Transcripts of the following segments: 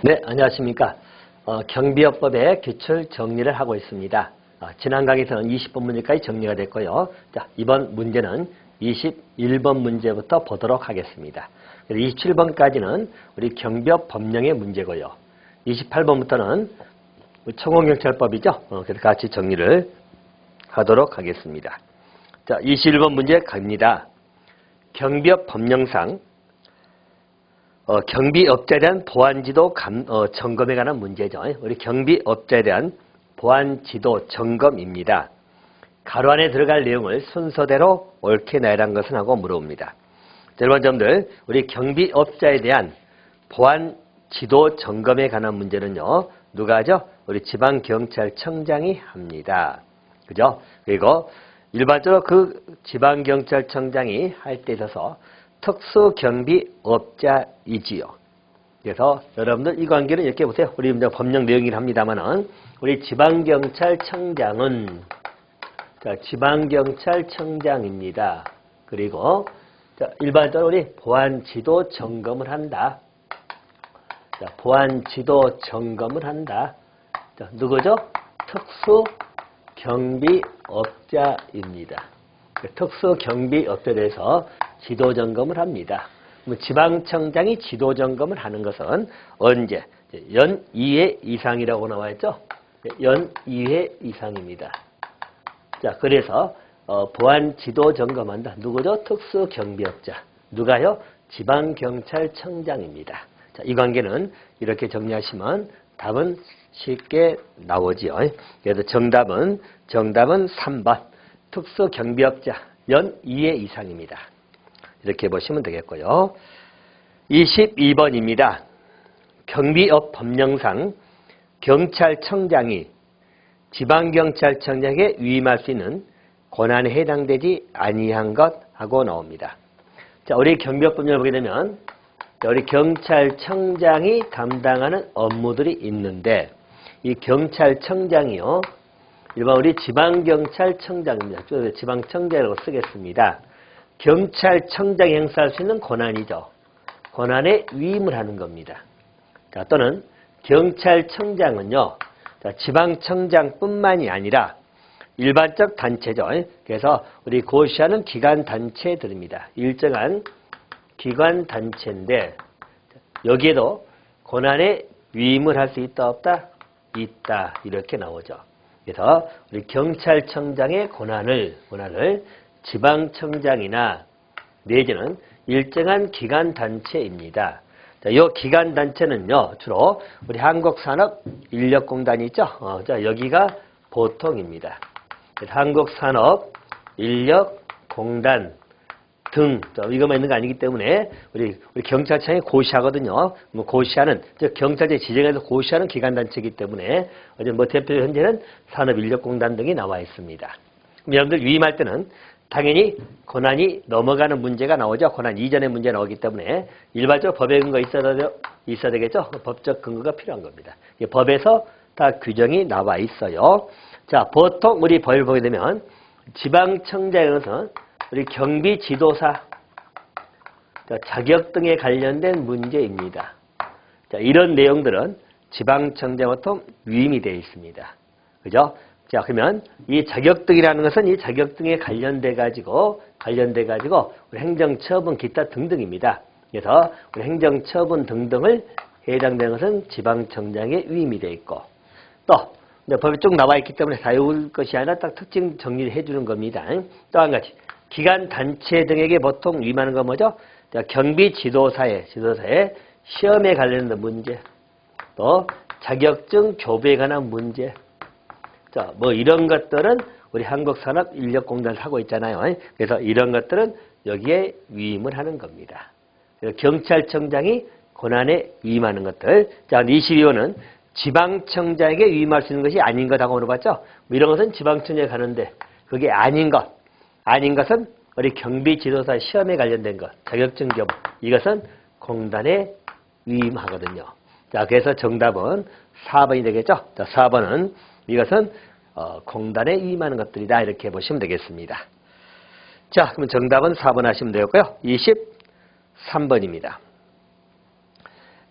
네, 안녕하십니까. 경비업법의 기출 정리를 하고 있습니다. 지난 강의에서는 20번 문제까지 정리가 됐고요. 자, 이번 문제는 21번 문제부터 보도록 하겠습니다. 27번까지는 우리 경비업 법령의 문제고요. 28번부터는 청원경찰법이죠. 그래서 같이 정리를 하도록 하겠습니다. 자, 21번 문제 갑니다. 경비업 법령상 경비업자에 대한 보안지도 점검에 관한 문제죠. 우리 경비업자에 대한 보안지도 점검입니다. 가로 안에 들어갈 내용을 순서대로 옳게 나열한 것은 하고 물어봅니다. 여러분들, 우리 경비업자에 대한 보안지도 점검에 관한 문제는요, 누가 하죠? 우리 지방경찰청장이 합니다. 그죠? 그리고 일반적으로 그 지방경찰청장이 할 때 있어서 특수경비업자이지요. 그래서 여러분들 이 관계는 이렇게 보세요. 우리 법령 내용이긴 합니다만은 우리 지방경찰청장은 지방경찰청장입니다. 그리고 일반적으로 우리 보안지도 점검을 한다. 보안지도 점검을 한다. 누구죠? 특수경비업자입니다. 특수경비업자에 대해서 지도점검을 합니다. 지방청장이 지도점검을 하는 것은 언제? 연 2회 이상이라고 나와있죠? 연 2회 이상입니다. 자, 그래서 보안 지도점검한다. 누구죠? 특수경비업자. 누가요? 지방경찰청장입니다. 자, 이 관계는 이렇게 정리하시면 답은 쉽게 나오지요. 그래서 정답은 3번. 특수경비업자 연 2회 이상입니다. 이렇게 보시면 되겠고요. 22번입니다. 경비업 법령상 경찰청장이 지방경찰청장에게 위임할 수 있는 권한에 해당되지 아니한 것 하고 나옵니다. 자, 우리 경비업 법령을 보게 되면 우리 경찰청장이 담당하는 업무들이 있는데 이 경찰청장이요. 일반 우리 지방경찰청장입니다. 지방청장이라고 쓰겠습니다. 경찰청장이 행사할 수 있는 권한이죠. 권한에 위임을 하는 겁니다. 자, 또는 경찰청장은요. 자, 지방청장뿐만이 아니라 일반적 단체죠. 그래서 우리 고시하는 기관단체들입니다. 일정한 기관단체인데 여기에도 권한에 위임을 할 수 있다 없다? 있다. 이렇게 나오죠. 그래서 우리 경찰청장의 권한을 지방청장이나 내지는 일정한 기관단체입니다. 자, 이 기관단체는요, 주로 우리 한국산업인력공단이 있죠? 자, 여기가 보통입니다. 한국산업인력공단 등, 이것만 있는 거 아니기 때문에 우리 경찰청이 고시하거든요. 고시하는, 즉 경찰청이 지정해서 고시하는 기관단체이기 때문에 대표적으로 현재는 산업인력공단 등이 나와 있습니다. 그럼 여러분들 위임할 때는 당연히 권한이 넘어가는 문제가 나오죠. 권한 이전의 문제가 나오기 때문에 일반적으로 법의 근거가 있어야 되겠죠. 법적 근거가 필요한 겁니다. 법에서 다 규정이 나와 있어요. 자, 보통 우리 법을 보게 되면 지방청장에서는 우리 경비지도사 자격 등에 관련된 문제입니다. 자, 이런 내용들은 지방청장 보통 위임이 되어 있습니다. 그죠? 자, 그러면 이 자격 등이라는 것은 이 자격 등에 관련돼 가지고 우리 행정처분 기타 등등입니다. 그래서 우리 행정처분 등등을 해당되는 것은 지방청장의 위임이 되어 있고 또 법에 쭉 나와 있기 때문에 다 외울 것이 아니라 딱 특징 정리를 해주는 겁니다. 또 한 가지. 기관단체 등에게 보통 위임하는 건 뭐죠? 경비지도사의 시험에 관련된 문제, 또 자격증 교부에 관한 문제, 자, 이런 것들은 우리 한국산업인력공단에서 하고 있잖아요. 그래서 이런 것들은 여기에 위임을 하는 겁니다. 경찰청장이 권한에 위임하는 것들. 자, 22호는 지방청장에게 위임할 수 있는 것이 아닌 것하고 물어봤죠? 이런 것은 지방청장에 가는데 그게 아닌 것은 우리 경비지도사 시험에 관련된 것, 자격증 교부. 이것은 공단에 위임하거든요. 자, 그래서 정답은 4번이 되겠죠? 자, 4번은 이것은 공단에 위임하는 것들이다. 이렇게 보시면 되겠습니다. 자, 그럼 정답은 4번 하시면 되겠고요. 23번입니다.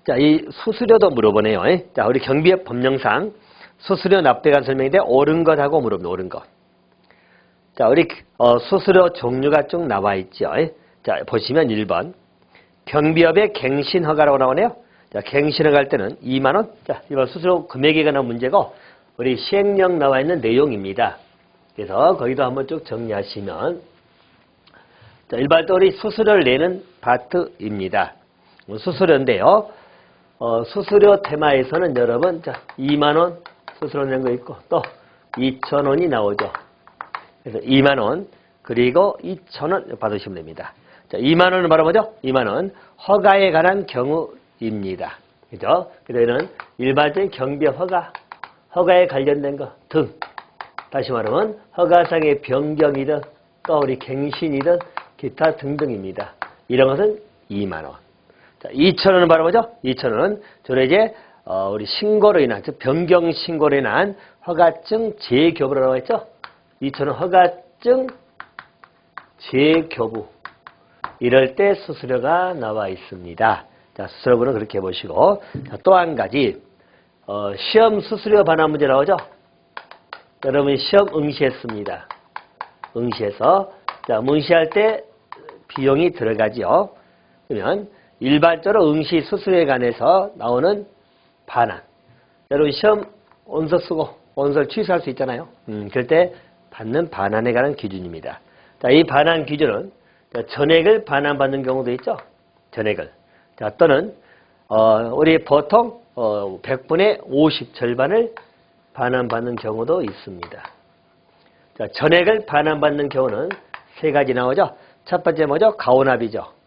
자, 이 수수료도 물어보네요. 자, 우리 경비업 법령상 수수료 납부에 관한 설명인데 옳은 것하고 물어봅니다. 옳은 것. 자, 우리 수수료 종류가 쭉 나와 있죠. 자, 보시면 1번. 경비업의 갱신허가라고 나오네요. 자, 갱신허가 할 때는 2만 원. 자, 이번 수수료 금액에 관한 문제고 우리 시행령 나와 있는 내용입니다. 그래서 거기도 한번 쭉 정리하시면 자, 일반적으로 우리 수수료를 내는 파트입니다. 수수료인데요. 수수료 테마에서는 여러분 자, 2만 원 수수료 낸 거 있고 또 2천 원이 나오죠. 그래서 2만 원 그리고 2천 원 받으시면 됩니다. 자, 2만 원은 바로 뭐죠? 2만 원 허가에 관한 경우입니다. 그죠? 그래서 이는 일반적인 경비업 허가에 관련된 거 등 다시 말하면 허가상의 변경이든 또 우리 갱신이든 기타 등등입니다. 이런 것은 2만 원. 자, 2천 원은 바로 뭐죠? 2천 원은 주로 이제 우리 신고로 인한 즉 변경 신고로 인한 허가증 재교부라고 했죠? 2천 원 허가증 재교부 이럴 때 수수료가 나와 있습니다. 자, 수수료부는 그렇게 보시고 또 한 가지 시험 수수료 반환 문제 나오죠? 여러분이 시험 응시했습니다. 응시해서 자, 문시할 때 비용이 들어가지요. 그러면 일반적으로 응시 수수료에 관해서 나오는 반환. 여러분 시험 원서 쓰고 원서를 취소할 수 있잖아요. 그럴 때 받는 반환에 관한 기준입니다. 자, 이 반환 기준은 자, 전액을 반환받는 경우도 있죠. 전액을. 자, 또는 우리 보통 100분의 50 절반을 반환받는 경우도 있습니다. 자, 전액을 반환받는 경우는 세 가지 나오죠. 첫 번째 뭐죠? 가오납이죠.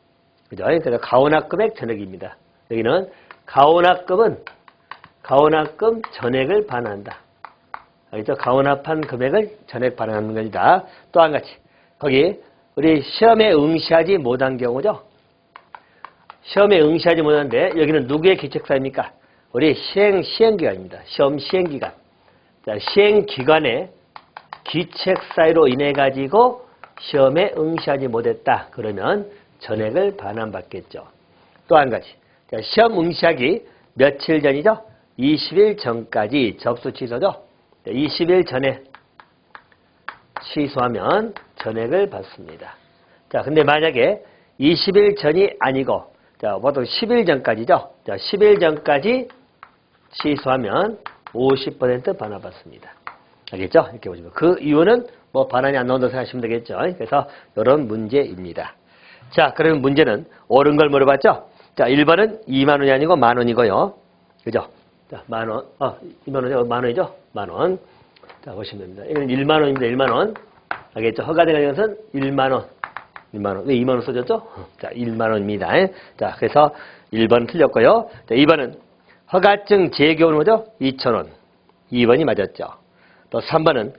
그죠? 그래서 가오납 금액 전액입니다. 여기는 가오납금 전액을 반환한다. 알겠죠? 가오납한 금액을 전액 반환하는 겁니다. 또 한 가지. 거기 우리 시험에 응시하지 못한 경우죠. 시험에 응시하지 못하는데 여기는 누구의 기책사입니까? 우리 시행기관입니다. 시험 시행기관. 자, 시행기관의 기책사유로 인해 가지고 시험에 응시하지 못했다. 그러면 전액을 반환받겠죠. 또 한 가지. 자, 시험 응시하기 며칠 전이죠? 20일 전까지 접수 취소죠. 20일 전에 취소하면 전액을 받습니다. 자, 근데 만약에 20일 전이 아니고 자, 보통 10일 전까지죠. 자, 10일 전까지 취소하면 50% 반환받습니다. 알겠죠? 이렇게 보시면 그 이유는 뭐 반환이 안 나온다고 생각하시면 되겠죠. 그래서 이런 문제입니다. 자, 그러면 문제는 옳은 걸 물어봤죠? 자, 1번은 2만 원이 아니고 만 원이고요. 그죠? 자, 만 원. 2만 원이죠? 만 원이죠? 만 원. 자, 보시면 됩니다. 이건 1만 원입니다. 1만 원. 알겠죠? 허가된 것은 1만 원. 1만 원. 왜 2만 원 써졌죠? 자, 1만 원입니다. 자, 그래서 1번 틀렸고요. 자, 2번은 허가증 재교부는 뭐죠? 2,000원. 2번이 맞았죠. 또 3번은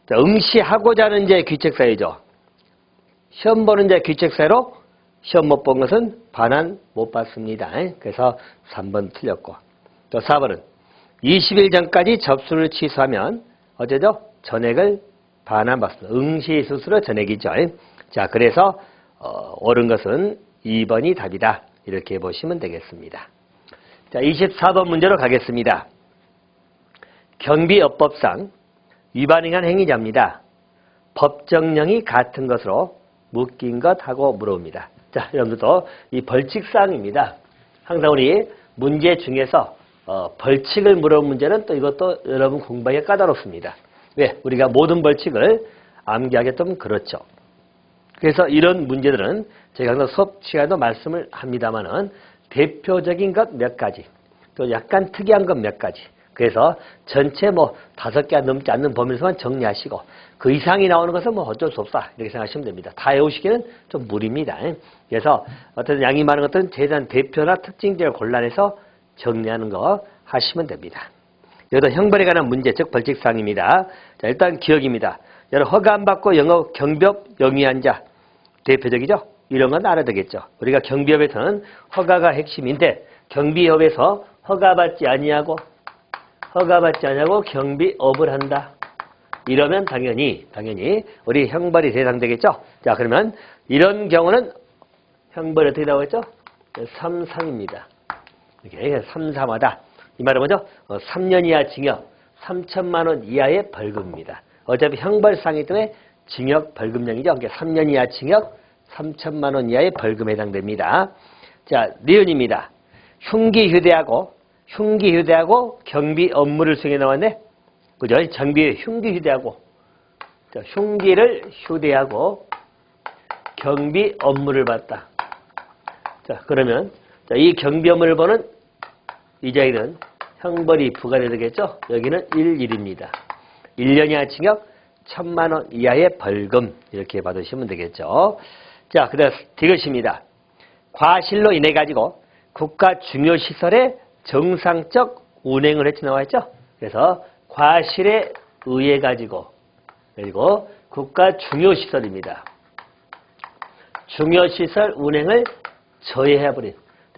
자, 응시하고자 하는 자의 귀책사유죠. 시험 보는 자의 귀책사유로 시험 못 본 것은 반환 못 받습니다. 그래서 3번 틀렸고. 또 4번은 20일 전까지 접수를 취소하면 어쩌죠? 전액을 반환받습니다. 응시 수수료 전액이죠. 자, 그래서 옳은 것은 2번이 답이다. 이렇게 보시면 되겠습니다. 자, 24번 문제로 가겠습니다. 경비업법상 위반이 한 행위자입니다. 법정령이 같은 것으로 묶인 것하고 물어봅니다. 자, 여러분들도 이 벌칙사항입니다. 항상 우리 문제 중에서 벌칙을 물어본 문제는 또 이것도 여러분 공부하기가 까다롭습니다. 왜? 우리가 모든 벌칙을 암기하기 좀 그렇죠. 그래서 이런 문제들은 제가 항상 수업 시간에도 말씀을 합니다만은 대표적인 것 몇 가지, 또 약간 특이한 것 몇 가지. 그래서 전체 뭐 5개 넘지 않는 범위에서만 정리하시고 그 이상이 나오는 것은 뭐 어쩔 수 없다. 이렇게 생각하시면 됩니다. 다 외우시기는 좀 무리입니다. 그래서 어떤 양이 많은 것들은 대단 대표나 특징들을 골라내서 정리하는 거 하시면 됩니다. 여기도 형벌에 관한 문제, 즉 벌칙사항입니다. 자, 일단 기억입니다. 여러분 허가 안 받고 영업 경비업 영위한 자 대표적이죠. 이런 건 알아야 되겠죠. 우리가 경비업에서는 허가가 핵심인데 경비업에서 허가받지 아니하고 경비업을 한다. 이러면 당연히 우리 형벌이 대상되겠죠. 자, 그러면 이런 경우는 형벌이 어떻게 나오겠죠? 3.3입니다. 이렇게 3, 3하다. 이 말은 뭐죠? 3년 이하 징역, 3천만 원 이하의 벌금입니다. 어차피 형벌상이기 때문에 징역 벌금형이죠. 그러니까 3년 이하 징역, 3천만 원 이하의 벌금에 해당됩니다. 자, 니은입니다. 흉기 휴대하고 경비 업무를 수행해 나왔네. 그죠? 장비에 흉기 휴대하고, 자, 흉기를 휴대하고 경비 업무를 봤다. 자, 그러면 자, 이 경비 업무를 보는 이자일은 형벌이 부과되겠죠? 여기는 1일입니다. 1년 이하 징역, 1,000만 원 이하의 벌금 이렇게 받으시면 되겠죠. 자, 그다음 디귿입니다. 과실로 인해 가지고 국가 중요 시설의 정상적 운행을 했지 나와 있죠. 그래서 과실에 의해 가지고 그리고 국가 중요 시설입니다. 중요 시설 운행을 저해해 버린.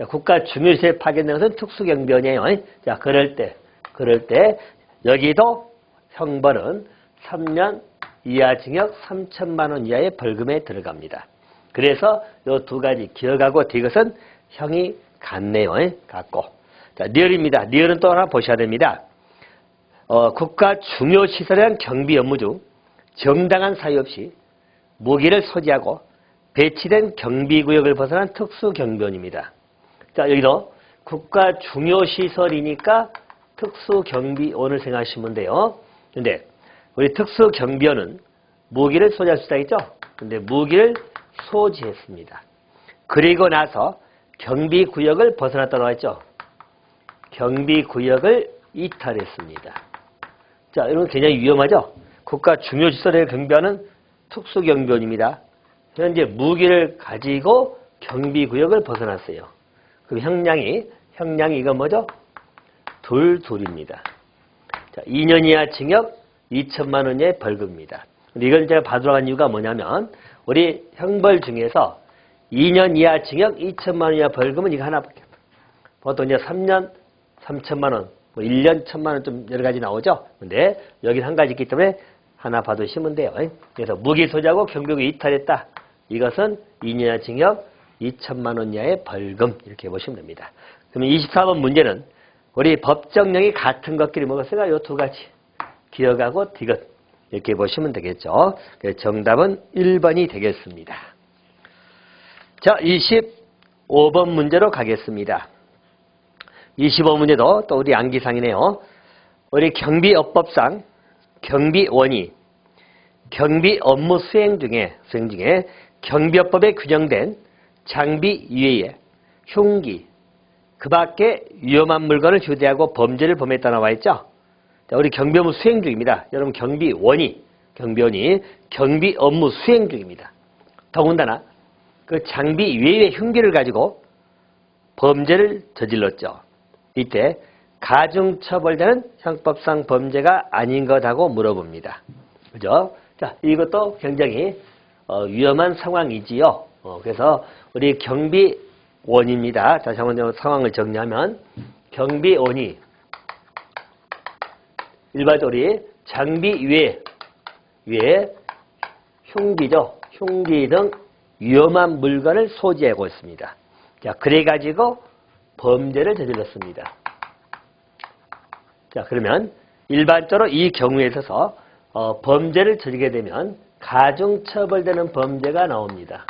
국가 중요 시설에 파견된 것은 특수경비원이에요. 자, 그럴 때 여기도 형벌은 3년 이하 징역 3천만 원 이하의 벌금에 들어갑니다. 그래서 이 두 가지 기억하고 디귿은 형이 같네요. 같고. 자, 리얼입니다. 리얼은 또 하나 보셔야 됩니다. 국가 중요 시설에 대한 경비 업무 중 정당한 사유 없이 무기를 소지하고 배치된 경비구역을 벗어난 특수경비원입니다. 자, 여기도 국가 중요 시설이니까 특수경비원을 생각하시면 돼요. 근데 우리 특수경비원은 무기를 소지할 수 있죠? 근데 무기를 소지했습니다. 그리고 나서 경비구역을 벗어났다고 했죠? 경비구역을 이탈했습니다. 자, 이런 굉장히 위험하죠? 국가 중요시설을 경비하는 특수경비원입니다. 현재 무기를 가지고 경비구역을 벗어났어요. 그럼 형량이 이건 뭐죠? 둘입니다. 자, 2년 이하 징역 2천만 원 이하의 벌금입니다. 근데 이걸 제가 받으러 간 이유가 뭐냐면 우리 형벌 중에서 2년 이하 징역 2천만 원 이하 벌금은 이거 하나밖에 없어요. 보통 이제 3년 3천만 원, 뭐 1년 1천만 원 좀 여러 가지 나오죠. 근데 여긴 한 가지 있기 때문에 하나 받으시면 돼요. 그래서 무기 소지하고 경비구역 이탈했다. 이것은 2년 이하 징역 2천만 원 이하의 벌금 이렇게 보시면 됩니다. 그러면 24번 문제는 우리 법정령이 같은 것끼리 먹었으니까 이 두 가지 기억하고 디귿 이렇게 보시면 되겠죠. 정답은 1번이 되겠습니다. 자, 25번 문제로 가겠습니다. 25문제도 또 우리 암기상이네요. 우리 경비업법상 경비원이 경비 업무 수행 중에 경비업법에 규정된 장비 이외에 흉기, 그 밖에 위험한 물건을 휴대하고 범죄를 범했다 나와 있죠. 자, 우리 경비 업무 수행 중입니다. 여러분 경비원이 경비 업무 수행 중입니다. 더군다나 그 장비 이외의 흉기를 가지고 범죄를 저질렀죠. 이때 가중처벌되는 형법상 범죄가 아닌 것하고 물어봅니다. 그죠? 자, 이것도 굉장히 위험한 상황이지요. 그래서 우리 경비원입니다. 다시 한번 상황을 정리하면 경비원이 일반적으로 장비 위에 흉기죠. 흉기 등 위험한 물건을 소지하고 있습니다. 자, 그래가지고 범죄를 저질렀습니다. 자, 그러면 일반적으로 이 경우에 있어서 범죄를 저지르게 되면 가중처벌되는 범죄가 나옵니다.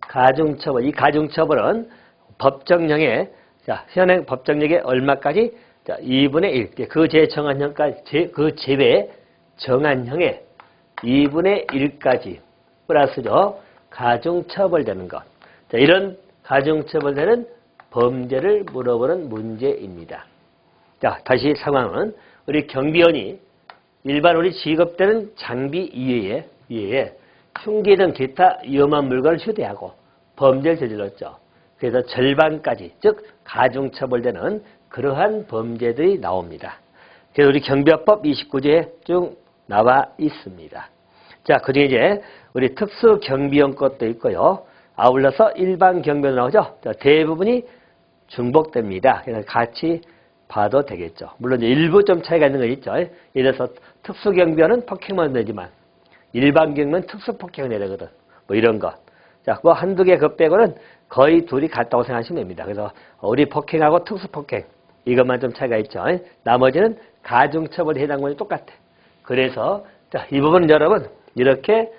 가중처벌. 이 가중처벌은 법정형에, 자, 현행 법정형에 얼마까지? 자, 2분의 1. 그 제외 정한형까지, 그 제외 정한형에 2분의 1까지 플러스죠. 가중처벌되는 것. 자, 이런 가중처벌되는 범죄를 물어보는 문제입니다. 자, 다시 상황은 우리 경비원이 일반 우리 지급되는 장비 이외에 흉기 등 기타 위험한 물건을 휴대하고 범죄를 저질렀죠. 그래서 절반까지, 즉 가중처벌되는 그러한 범죄들이 나옵니다. 그래서 우리 경비업법 29조에 쭉 나와 있습니다. 자, 그중에 이제 우리 특수경비원 것도 있고요. 아울러서 일반 경비원 나오죠. 자, 대부분이 중복됩니다. 그래서 같이 봐도 되겠죠. 물론 이제 일부 좀 차이가 있는 거 있죠. 예를 들어서 특수경비원은 폭행만 되지만 일반 경비원은 특수폭행을 내려거든. 뭐 이런 것. 자, 뭐 한두 개 그 빼고는 거의 둘이 같다고 생각하시면 됩니다. 그래서 우리 폭행하고 특수폭행 이것만 좀 차이가 있죠. 나머지는 가중처벌에 해당권이 똑같아. 그래서 자, 이 부분은 여러분 이렇게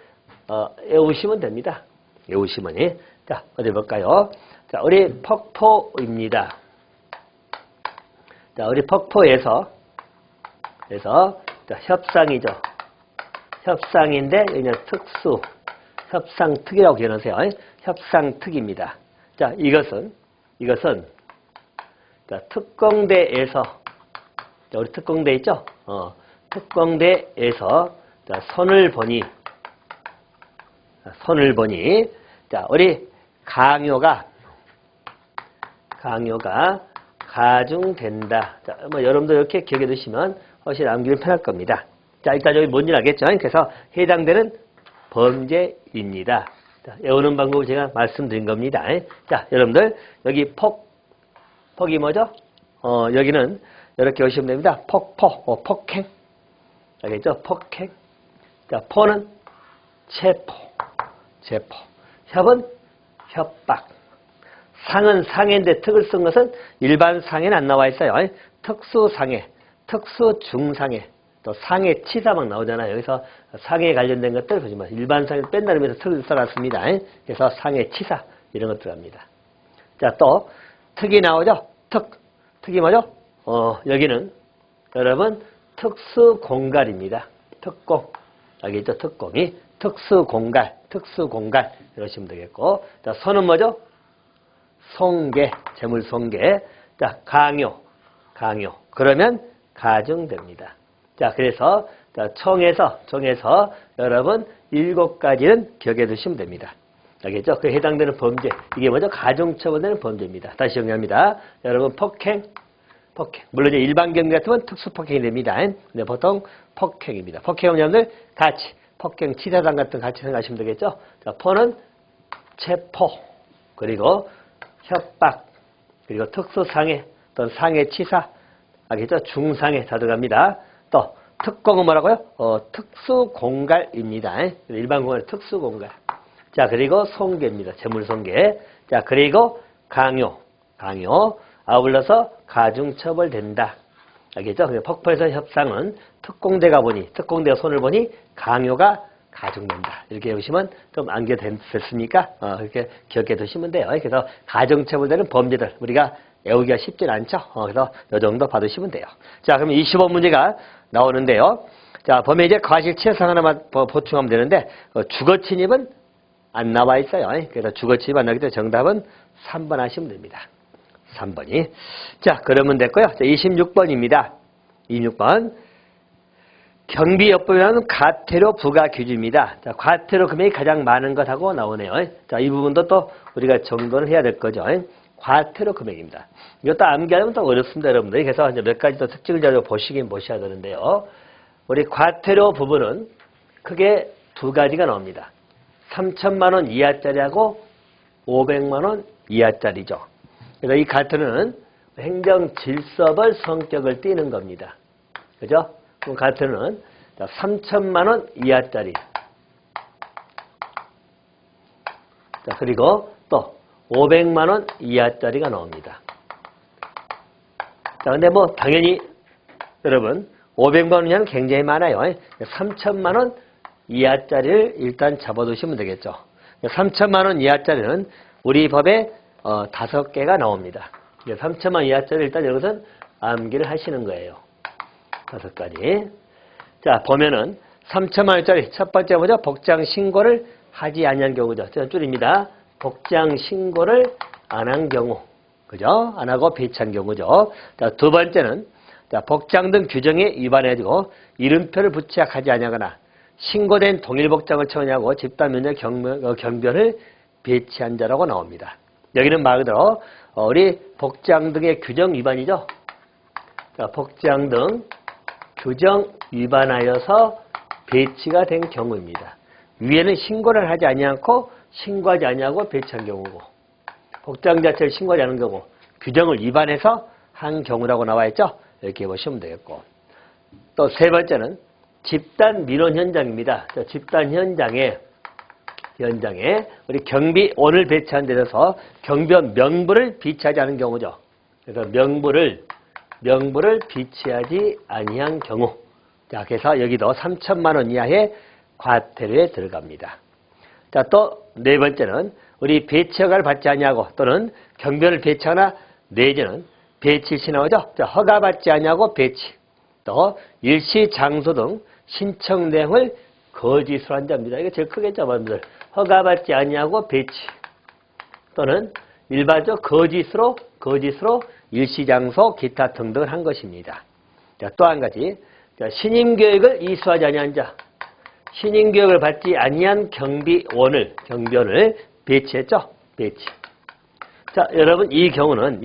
외우시면 됩니다. 외우시면. 자, 어디 볼까요? 자, 우리 폭포입니다. 자, 우리 폭포에서 자, 협상이죠. 협상인데 그냥 특수 협상특이라고 기억하세요. 협상특입니다. 자, 이것은 자, 특공대에서 자, 우리 특공대 있죠? 특공대에서 자, 손을 보니 자, 우리 강요가 가중된다. 자, 뭐 여러분도 이렇게 기억해 두시면 훨씬 암기는 편할 겁니다. 자, 일단 여기 뭔지 알겠죠? 그래서 해당되는 범죄입니다. 자, 외우는 방법을 제가 말씀드린 겁니다. 자, 여러분들 여기 폭이 뭐죠? 여기는 이렇게 오시면 됩니다. 폭행. 알겠죠? 폭행. 자, 포는 체포. 협은 협박. 상은 상해인데 특을 쓴 것은 일반 상해는 안 나와 있어요. 특수상해, 특수중상해, 또 상해치사 막 나오잖아요. 여기서 상해에 관련된 것들 보시면 일반 상해를 뺀다는 의미에서 특을 써놨습니다. 그래서 상해치사 이런 것 들어갑니다. 자, 또 특이 나오죠. 특이 뭐죠? 여기는 여러분 특수공갈입니다. 특공. 알겠죠? 특공이 특수공갈 이러시면 되겠고. 자, 손은 뭐죠? 손괴, 재물손괴. 자, 강요. 그러면 가중됩니다. 자, 그래서 자, 총에서 여러분 7가지는 기억해 두시면 됩니다. 알겠죠? 그 해당되는 범죄. 이게 뭐죠? 가중처벌되는 범죄입니다. 다시 정리합니다. 여러분 폭행. 물론 일반 경비 같으면 특수폭행이 됩니다. 근데 보통 폭행입니다. 폭행은 여러분들 같이 폭행 치사상 같은 거 같이 생각하시면 되겠죠? 자, 포는 체포, 그리고 협박, 그리고 특수상해, 또 상해치사, 알겠죠? 중상해 다 들어갑니다. 또 특공은 뭐라고요? 특수공갈입니다. 일반 공갈은 특수공갈. 자, 그리고 손괴입니다. 재물손괴. 자, 그리고 강요. 아울러서 가중처벌된다. 알겠죠? 폭포에서 협상은 특공대가 손을 보니 강요가 가중된다. 이렇게 보시면 좀 암기됐습니까? 이렇게 기억해 두시면 돼요. 그래서 가중처벌되는 범죄들 우리가 외우기가 쉽진 않죠? 그래서 이 정도 받으시면 돼요. 자, 그럼 25문제가 나오는데요. 자, 범위 이제 과실치사상 하나만 보충하면 되는데 주거침입은 안 나와 있어요. 그래서 주거침입 안 나오기 때문에 정답은 3번 하시면 됩니다. 3번이. 자, 그러면 됐고요. 자, 26번입니다. 26번. 경비요법이라는 과태료 부과 규칙입니다. 자, 과태료 금액이 가장 많은 것하고 나오네요. 자, 이 부분도 또 우리가 정돈을 해야 될 거죠. 과태료 금액입니다. 이것도 암기하면 또 어렵습니다, 여러분들. 그래서 이제 몇 가지 더 특징을 잘 보셔야 되는데요. 우리 과태료 부분은 크게 2가지가 나옵니다. 3천만 원 이하짜리하고 500만 원 이하짜리죠. 그래서 이 과태료는 행정질서벌 성격을 띠는 겁니다. 그죠? 그럼 과태료는 3천만 원 이하짜리. 자, 그리고 또 500만 원 이하짜리가 나옵니다. 자, 근데 뭐 당연히 여러분 500만 원 이하는 굉장히 많아요. 3천만 원 이하짜리를 일단 잡아두시면 되겠죠. 3천만 원 이하짜리는 우리 법에 5개가 나옵니다. 3천만 원 이하짜리 일단 여기서는 암기를 하시는 거예요. 5가지. 자, 보면은 3천만 원짜리 첫 번째 뭐죠? 복장 신고를 하지 아니한 경우죠. 저 줄입니다. 복장 신고를 안 한 경우. 그죠? 안 하고 배치한 경우죠. 자, 두 번째는 자, 복장 등 규정에 위반해가지고 이름표를 부착하지 아니하거나 신고된 동일 복장을 처하고 집단 면역 경변을 배치한 자라고 나옵니다. 여기는 말 그대로 우리 복장 등의 규정 위반이죠. 자, 복장 등 규정 위반하여서 배치가 된 경우입니다. 위에는 신고를 하지 아니하고 신고하지 아니하고 배치한 경우고, 복장 자체를 신고하지 않은 경우, 규정을 위반해서 한 경우라고 나와 있죠. 이렇게 보시면 되겠고, 또 세 번째는 집단 민원 현장입니다. 자, 집단 현장에 현장에 우리 경비원을 배치한 데 있어서 경비원 명부를 비치하지 않은 경우죠. 그래서 명부를 비치하지 아니한 경우. 자, 그래서 여기도 3천만 원 이하의 과태료에 들어갑니다. 자, 또 네 번째는 우리 배치 허가를 받지 아니하고 또는 경비원을 배치하거나 내지는 배치 시 나오죠. 자, 허가받지 아니하고 배치. 또 일시 장소 등 신청 내용을 거짓으로 한 자입니다. 이게 제일 크겠죠, 여러분들. 허가받지 아니하고 배치 또는 일반적 거짓으로 일시 장소 기타 등등을 한 것입니다. 자, 또 한 가지. 자, 신임교육을 이수하지 아니한 자. 신임교육을 받지 아니한 경비원을 배치했죠. 배치. 자, 여러분 이 경우는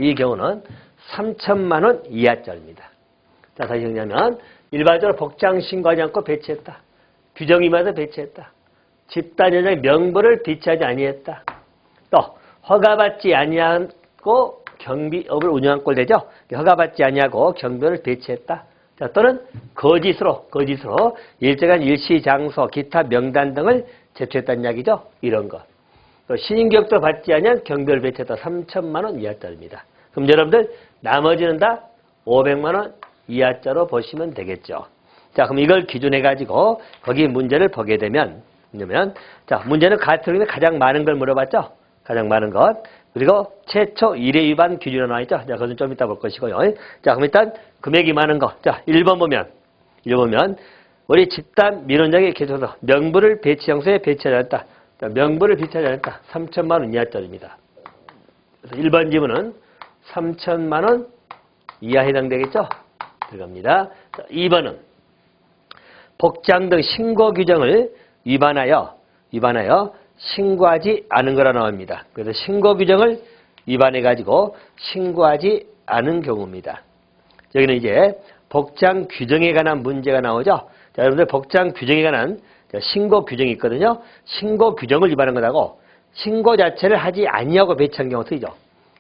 3천만 원 이하짜리입니다. 자, 다시 정리하면 일반적으로 복장 신고하지 않고 배치했다. 규정이 맞아 배치했다. 집단위원장 명부를 비치하지 아니했다. 또 허가받지 아니하고 경비업을 운영한 꼴 되죠. 허가받지 아니하고 경비원을 배치했다. 자, 또는 거짓으로 일정한 일시 장소 기타 명단 등을 제출했다는 이야기죠. 이런 것. 또 신임교육도 받지 아니한 경비원을 배치했다. 3천만 원 이하짜리입니다. 그럼 여러분들 나머지는 다 500만 원 이하짜로 보시면 되겠죠. 자, 그럼 이걸 기준해 가지고 거기 문제를 보게 되면 자, 문제는 과태료 중에 가장 많은 걸 물어봤죠. 가장 많은 것. 그리고 최초 1회 위반 기준으로 나와 있죠. 자, 그것은 좀 이따 볼 것이고요. 자, 그럼 일단 금액이 많은 거. 자, 1번 보면 우리 집단 민원장의 계속해서 명부를 배치 장소에 배치하지 않았다. 자, 명부를 배치하지 않았다. 3천만 원 이하짜리입니다. 그래서 1번 지문은 3천만 원 이하 해당되겠죠? 들어갑니다. 자, 2번은 복장 등 신고 규정을 위반하여 신고하지 않은 거라 나옵니다. 그래서 신고 규정을 위반해가지고 신고하지 않은 경우입니다. 여기는 이제 복장 규정에 관한 문제가 나오죠. 자, 여러분들 복장 규정에 관한 신고 규정이 있거든요. 신고 규정을 위반한 거라고 신고 자체를 하지 아니하고 배치한 경우 쓰이죠.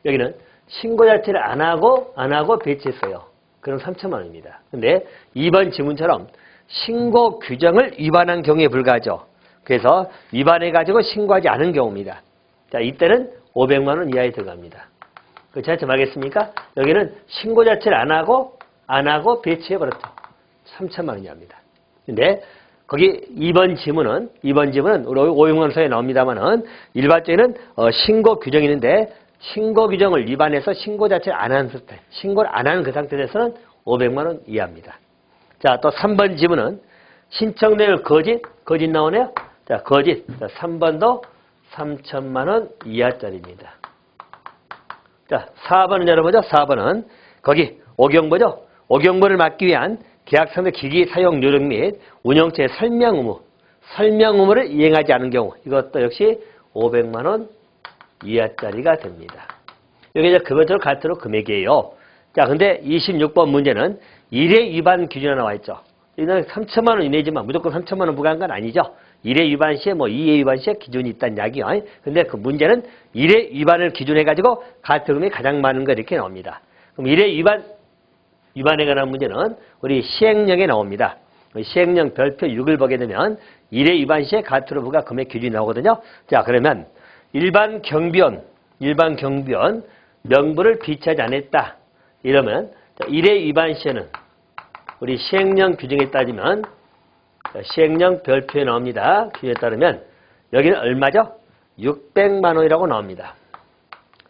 여기는 신고 자체를 안 하고 배치했어요. 그럼 3천만 원입니다. 근데 2번 지문처럼 신고 규정을 위반한 경우에 불과하죠. 그래서 위반해가지고 신고하지 않은 경우입니다. 자, 이때는 500만 원 이하에 들어갑니다. 그렇지 않죠? 알겠습니까? 여기는 신고 자체를 안 하고 배치해버렸죠. 3천만 원 이하입니다. 근데 거기 2번 지문은 우리 500만 원 서에 나옵니다만은 일반적에는 신고 규정이 있는데 신고 규정을 위반해서 신고 자체를 안 하는 상태, 신고를 안 하는 그 상태에서는 500만 원 이하입니다. 자, 또 3번 지문은 신청 내용 거짓 나오네요. 자, 거짓. 자, 3번도 3천만 원 이하짜리입니다. 자, 4번은 여러분죠. 4번은 거기 오경보죠. 오경보를 막기 위한 계약상의 기기 사용 요령 및 운영체의 설명 의무를 이행하지 않은 경우 이것도 역시 500만 원 이하짜리가 됩니다. 여기 이제 그것처럼 과태료 금액이에요. 자, 근데 26번 문제는 1회 위반 기준에 나와 있죠. 이건 3천만 원 이내지만 무조건 3천만 원 부과한 건 아니죠. 1회 위반 시에 2회 위반 시에 기준이 있다는 이야기요. 근데 그 문제는 1회 위반을 기준해 가지고 과태료금이 가장 많은 거 이렇게 나옵니다. 그럼 1회 위반에 관한 문제는 우리 시행령에 나옵니다. 시행령 별표 6을 보게 되면 1회 위반 시에 과태료 부과 금액 기준이 나오거든요. 자, 그러면 일반 경비원 명부를 비치하지 않았다. 이러면 1회 위반 시에는 우리 시행령 규정에 따지면 시행령 별표에 나옵니다. 규정에 따르면 여기는 얼마죠? 600만 원이라고 나옵니다.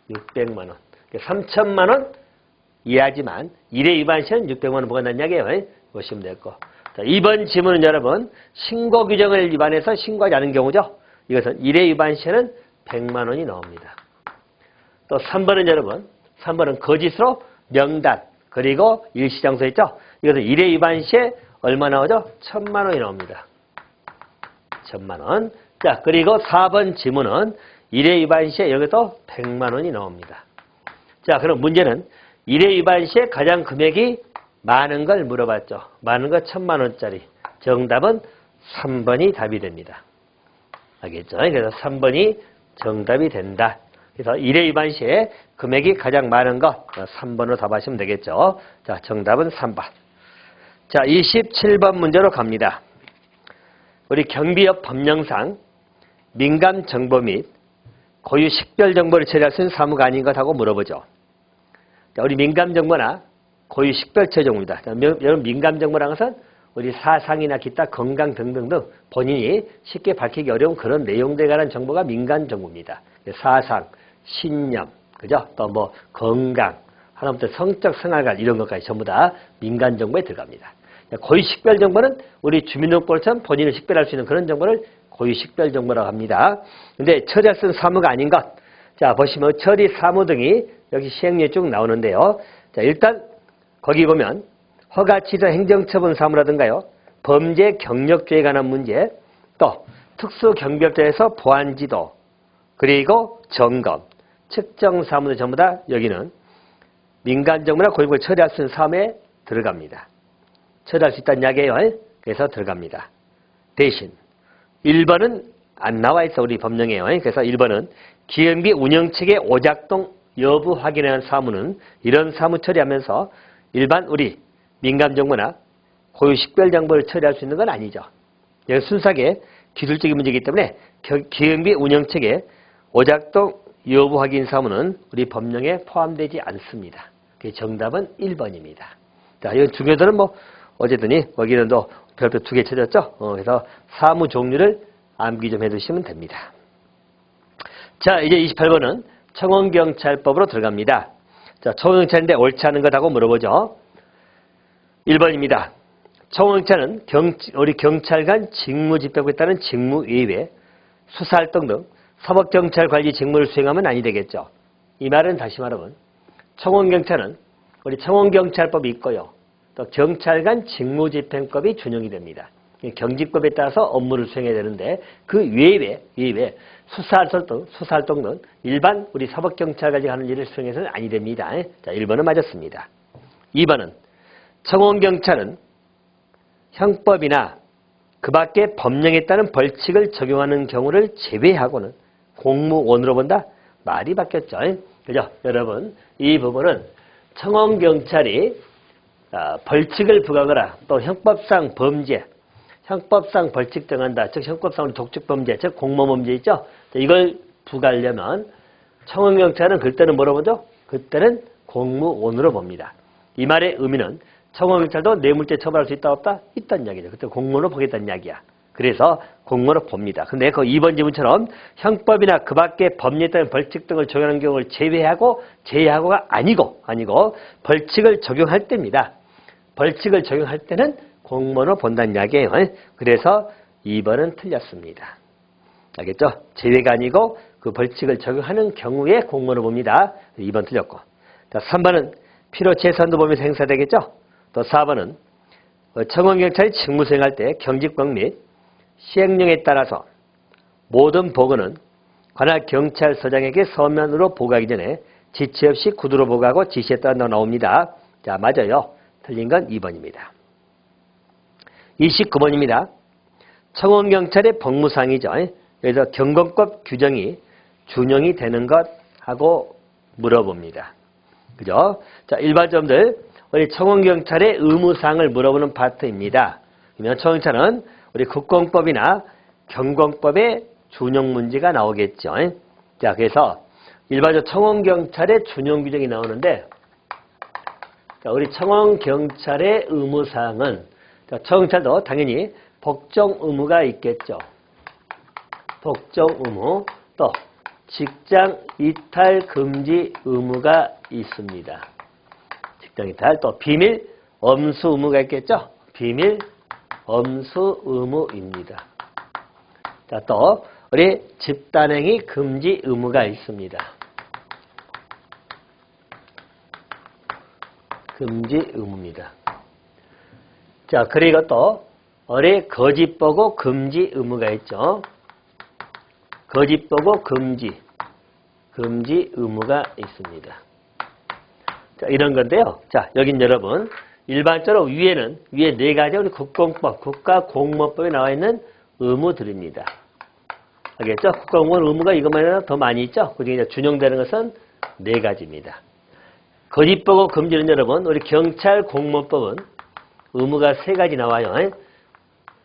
600만 원. 3천만 원 이하지만 1회 위반 시에는 600만 원 부과한다는 이야기예요. 보시면 될 거. 자, 2번 지문은 여러분 신고 규정을 위반해서 신고하지 않은 경우죠. 이것은 1회 위반 시에는 100만 원이 나옵니다. 또 3번은 여러분 3번은 거짓으로 명단 그리고 일시장소 있죠. 이것은 1회 위반 시에 얼마 나오죠? 1,000만 원이 나옵니다. 1,000만 원. 자, 그리고 4번 지문은 1회 위반 시에 여기서 100만 원이 나옵니다. 자, 그럼 문제는 1회 위반 시에 가장 금액이 많은 걸 물어봤죠. 많은 거 1,000만 원짜리. 정답은 3번이 답이 됩니다. 알겠죠? 그래서 3번이 정답이 된다. 그래서 1회 위반 시에 금액이 가장 많은 것 3번으로 답하시면 되겠죠. 자, 정답은 3번. 자, 27번 문제로 갑니다. 우리 경비업 법령상 민감 정보 및 고유 식별 정보를 처리할 수 있는 사무가 아닌 것하고 물어보죠. 자, 우리 민감 정보나 고유 식별 처리 정보입니다. 자, 여러분 민감 정보라는 것은 우리 사상이나 기타 건강 등등등 본인이 쉽게 밝히기 어려운 그런 내용들에 관한 정보가 민감 정보입니다. 사상, 신념, 그죠? 또 뭐 건강, 하나부터 성적 생활관 이런 것까지 전부 다 민간 정보에 들어갑니다. 고유 식별 정보는 우리 주민등록번호처럼 본인을 식별할 수 있는 그런 정보를 고유 식별 정보라고 합니다. 근데 처리할 수 있는 사무가 아닌 것. 자, 보시면 처리 사무 등이 여기 시행령에 쭉 나오는데요. 자, 일단 거기 보면 허가 취소 행정처분 사무라든가요. 범죄 경력죄에 관한 문제, 또 특수경비업자에서 보안지도, 그리고 점검, 측정 사무도 전부 다 여기는 민간정보나 고유정보를 처리할 수 있는 사무에 들어갑니다. 처리할 수 있다는 이야기예요. 그래서 들어갑니다. 대신 1번은 안 나와 있어 우리 법령에요. 그래서 1번은 기업비 운영체계 오작동 여부 확인에 대한 사무는 이런 사무 처리하면서 일반 우리 민감정보나 고유식별정보를 처리할 수 있는 건 아니죠. 여기 순수하게 기술적인 문제이기 때문에 기업비 운영체계 오작동 여부 확인 사무는 우리 법령에 포함되지 않습니다. 정답은 1번입니다. 자, 이건 중요도는 뭐 어쨌든 거기는 또 별표 2개 쳐졌죠. 그래서 사무 종류를 암기 좀 해두시면 됩니다. 자, 이제 28번은 청원경찰법으로 들어갑니다. 자, 청원경찰인데 옳지 않은 것하고 물어보죠. 1번입니다. 청원경찰은 우리 경찰관 직무집행에 따른 직무 이외에 수사활동 등 사법경찰 관리 직무를 수행하면 아니 되겠죠. 이 말은 다시 말하면 청원경찰은 우리 청원경찰법이 있고요. 또 경찰관 직무집행법이 준용이 됩니다. 경직법에 따라서 업무를 수행해야 되는데 그 이외에 수사활동 등 일반 우리 사법경찰까지 하는 일을 수행해서는 아니 됩니다. 자, 1번은 맞았습니다. 2번은 청원경찰은 형법이나 그 밖의 법령에 따른 벌칙을 적용하는 경우를 제외하고는 공무원으로 본다? 말이 바뀌었죠. 그죠? 여러분, 이 부분은 청원경찰이 벌칙을 부과하거나 또 형법상 범죄, 형법상 벌칙 정한다. 즉 형법상 독촉범죄, 즉 공모범죄 있죠? 이걸 부과하려면 청원경찰은 그때는 뭐라고 보죠? 그때는 공무원으로 봅니다. 이 말의 의미는 청원경찰도 뇌물죄 처벌할 수 있다 없다? 있다는 이야기죠. 그때 공무원으로 보겠다는 이야기야. 그래서 공무원으로 봅니다. 근데 그 2번 지문처럼 형법이나 그 밖의 법률에 따른 벌칙 등을 적용하는 경우를 제외하고가 아니고 벌칙을 적용할 때입니다. 벌칙을 적용할 때는 공무원으로 본다는 이야기예요. 그래서 2번은 틀렸습니다. 알겠죠? 제외가 아니고 그 벌칙을 적용하는 경우에 공무원으로 봅니다. 2번 틀렸고. 자, 3번은 필요재산도 보면서 행사되겠죠? 또 4번은 청원경찰이 직무 수행할 때 경직법 및 시행령에 따라서 모든 보고는 관할 경찰서장에게 서면으로 보고하기 전에 지체 없이 구두로 보고하고 지시에 따라 나옵니다. 자, 맞아요. 틀린 건 2번입니다. 29번입니다. 청원경찰의 법무사항이죠. 그래서 경공법 규정이 준용이 되는 것하고 물어봅니다. 그죠? 자, 일반점들 우리 청원경찰의 의무사항을 물어보는 파트입니다. 그러면 청원경찰은 우리 국공법이나 경공법의 준용 문제가 나오겠죠. 자, 그래서 일반적으로 청원경찰의 준용 규정이 나오는데, 자, 우리 청원경찰의 의무사항은, 자, 청원경찰도 당연히 복종 의무가 있겠죠. 복종 의무, 또 직장 이탈 금지 의무가 있습니다. 직장 이탈, 또 비밀 엄수 의무가 있겠죠. 비밀 엄수 의무입니다. 자, 또 우리 집단행위 금지 의무가 있습니다. 금지 의무입니다. 자, 그리고 또 우리 거짓보고 금지 의무가 있죠. 거짓보고 금지 의무가 있습니다. 자, 이런 건데요. 자, 여긴 여러분 일반적으로 위에 4가지 우리 국공법, 국가공무원법에 나와 있는 의무들입니다. 알겠죠? 국가공무원 의무가 이것만 해도 더 많이 있죠? 그중에 준용되는 것은 4가지입니다. 거짓보고 금지는 여러분, 우리 경찰공무원법은 의무가 3가지 나와요.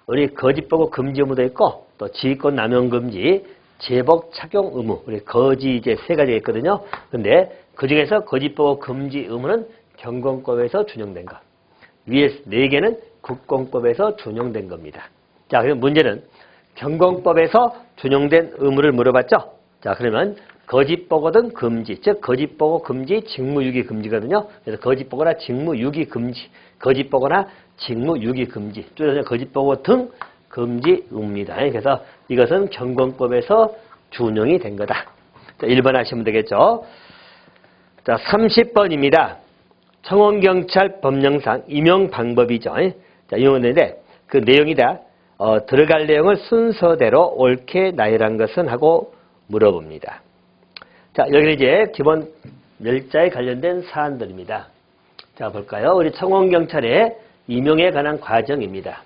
우리 거짓보고 금지 의무도 있고, 또 지휘권 남용 금지, 제복 착용 의무, 우리 거지 이제 세 가지가 있거든요. 근데 그 중에서 거짓보고 금지 의무는 경공법에서 준용된 것. 위에 4개는 국공법에서 준용된 겁니다. 자, 그럼 문제는 경공법에서 준용된 의무를 물어봤죠? 자, 그러면 거짓보고든 금지, 즉 거짓보고 금지, 직무유기 금지거든요. 그래서 거짓보고나 직무유기 금지, 거짓보고나 직무유기 금지, 줄여서 거짓보고 등 금지 의무입니다. 그래서 이것은 경공법에서 준용이 된 거다. 자, 1번 하시면 되겠죠. 자, 30번입니다. 청원경찰 법령상 임용 방법이죠. 자, 임용했는데 그 내용이다. 들어갈 내용을 순서대로 옳게 나열한 것은 하고 물어봅니다. 자, 여기는 이제 기본 멸자에 관련된 사안들입니다. 자, 볼까요? 우리 청원경찰의 임용에 관한 과정입니다.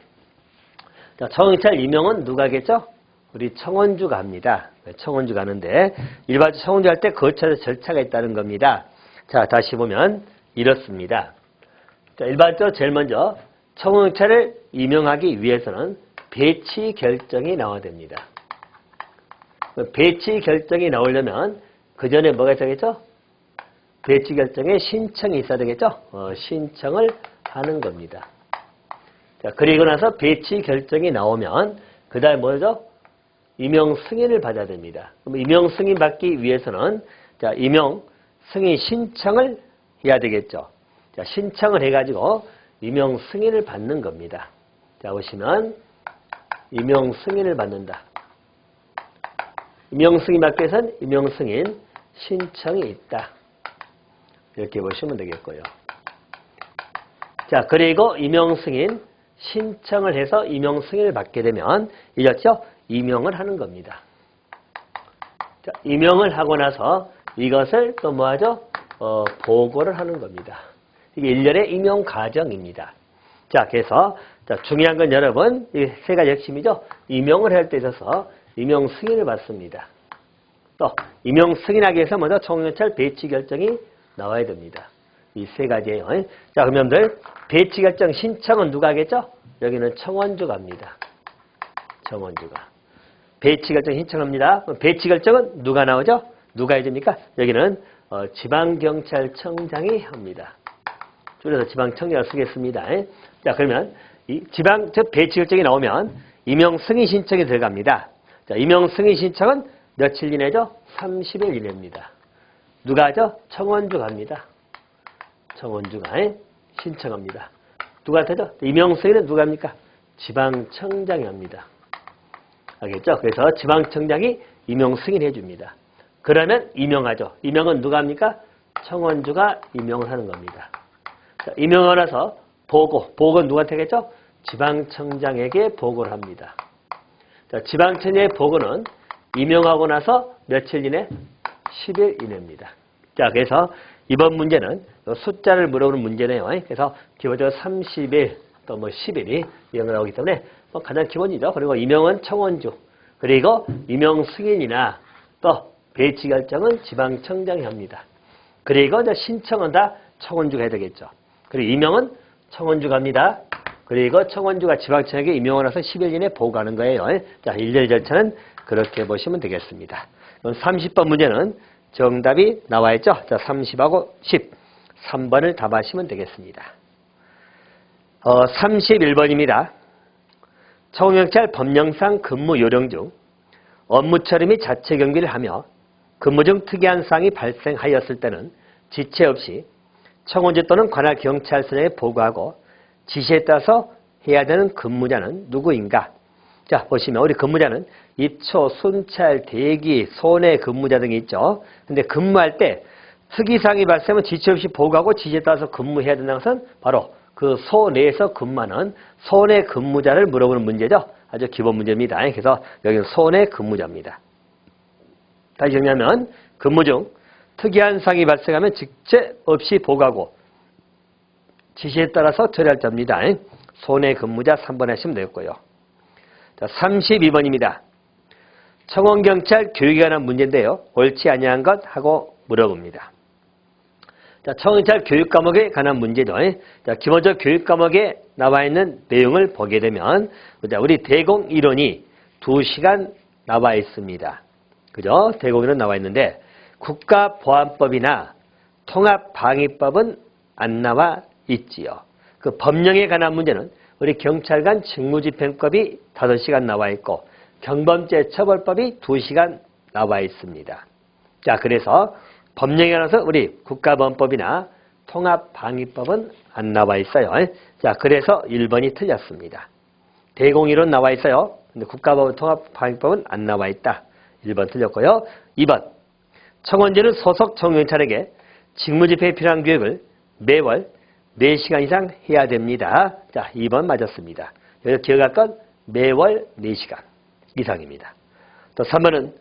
자, 청원경찰 임용은 누가 하겠죠? 우리 청원주가 합니다. 청원주가 하는데 일반적으로 청원주 할 때 거쳐서 절차가 있다는 겁니다. 자, 다시 보면 이렇습니다. 자, 일반적으로 제일 먼저 청원경찰을 임용하기 위해서는 배치 결정이 나와야 됩니다. 배치 결정이 나오려면 그 전에 뭐가 있어야겠죠? 배치 결정에 신청이 있어야 되겠죠? 신청을 하는 겁니다. 자, 그리고 나서 배치 결정이 나오면 그 다음에 뭐죠? 임용 승인을 받아야 됩니다. 그럼 임용 승인 받기 위해서는 자, 임용 승인 신청을 해야 되겠죠. 자, 신청을 해가지고 임용 승인을 받는 겁니다. 자, 보시면 임용 승인을 받는다. 임용 승인 받기 위해서는 임용 승인 신청이 있다. 이렇게 보시면 되겠고요. 자, 그리고 임용 승인 신청을 해서 임용 승인을 받게 되면 이렇죠? 임용을 하는 겁니다. 자, 임용을 하고 나서 이것을 또 뭐하죠? 보고를 하는 겁니다. 이게 일련의 임용 과정입니다. 자, 그래서 자, 중요한 건 여러분 이 세 가지 핵심이죠. 임용을 할 때 있어서 임용 승인을 받습니다. 또 임용 승인하기 위해서 먼저 청원경찰 배치 결정이 나와야 됩니다. 이 세 가지예요. 자, 그럼 여러분들 배치 결정 신청은 누가 하겠죠? 여기는 청원주가 합니다. 청원주가. 배치 결정 신청합니다. 배치 결정은 누가 나오죠? 누가 해줍니까? 여기는 지방경찰청장이 합니다. 줄여서 지방청장을 쓰겠습니다. 자, 그러면 이 배치 결정이 나오면 임용 승인 신청이 들어갑니다. 자, 임용 승인 신청은 며칠 이내죠? 30일 이내입니다. 누가 하죠? 청원주가 합니다. 청원주가 신청합니다. 누가 하죠? 임용 승인은 누가 합니까? 지방청장이 합니다. 알겠죠? 그래서 지방청장이 임용 승인해 줍니다. 그러면 임용하죠. 임용은 누가 합니까? 청원주가 임용을 하는 겁니다. 자, 임용을 해서 보고는 누구한테 하겠죠? 지방청장에게 보고를 합니다. 자, 지방청장의 보고는 임용하고 나서 며칠 이내? 10일 이내입니다. 자, 그래서 이번 문제는 숫자를 물어보는 문제네요. 그래서 기본적으로 30일 또 뭐 10일이 이런 거 나오기 때문에 가장 기본이죠. 그리고 임용은 청원주, 그리고 임용 승인이나 또 배치 결정은 지방청장이 합니다. 그리고 이제 신청은 다 청원주가 해야 되겠죠. 그리고 임용은 청원주가 합니다. 그리고 청원주가 지방청장에게 임용을 해서 10일 이내에 보고하는 거예요. 자, 일렬 절차는 그렇게 보시면 되겠습니다. 그럼 30번 문제는 정답이 나와 있죠. 자, 30하고 10. 3번을 답하시면 되겠습니다. 31번입니다. 청원경찰 법령상 근무 요령 중 업무 처리 및 자체 경비를 하며 근무 중 특이한 사항이 발생하였을 때는 지체 없이 청원주 또는 관할 경찰서장에 보고하고 지시에 따라서 해야 되는 근무자는 누구인가? 자, 보시면 우리 근무자는 입초, 순찰, 대기, 손해 근무자 등이 있죠. 근데 근무할 때 특이사항이 발생하면 지체 없이 보고하고 지시에 따라서 근무해야 된다는 것은 바로 그 소 내에서 근무하는 손해 근무자를 물어보는 문제죠. 아주 기본 문제입니다. 그래서 여기는 손해 근무자입니다. 다시 정리하면 근무 중 특이한 사항이 발생하면 지체 없이 보고하고 지시에 따라서 처리할 자입니다. 손해 근무자 3번 하시면 되겠고요. 자, 32번입니다. 청원경찰 교육에 관한 문제인데요. 옳지 아니한 것 하고 물어봅니다. 자, 청원경찰 교육 과목에 관한 문제죠. 자, 기본적으로 교육 과목에 나와 있는 내용을 보게 되면 우리 대공 이론이 2시간 나와 있습니다. 그죠? 대공인은 나와 있는데 국가보안법이나 통합방위법은 안 나와 있지요. 그 법령에 관한 문제는 우리 경찰관 직무집행법이 5시간 나와 있고 경범죄 처벌법이 2시간 나와 있습니다. 자, 그래서 법령에 관해서 우리 국가보안법이나 통합방위법은 안 나와 있어요. 자, 그래서 1번이 틀렸습니다. 대공인은 나와 있어요. 근데 국가보안 통합방위법은 안 나와 있다. 1번 틀렸고요. 2번. 청원제는 소속 청경찰에게 직무집행에 필요한 교육을 매월 4시간 이상 해야 됩니다. 자, 2번 맞았습니다. 여기서 기억할 건 매월 4시간 이상입니다. 또 3번은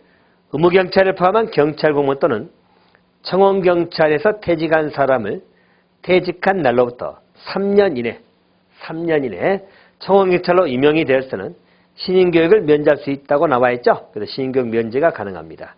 의무경찰을 포함한 경찰 공무원 또는 청원경찰에서 퇴직한 사람을 퇴직한 날로부터 3년 이내 청원경찰로 임용이 되었을 신인교육을 면제할 수 있다고 나와 있죠. 그래서 신인교육 면제가 가능합니다.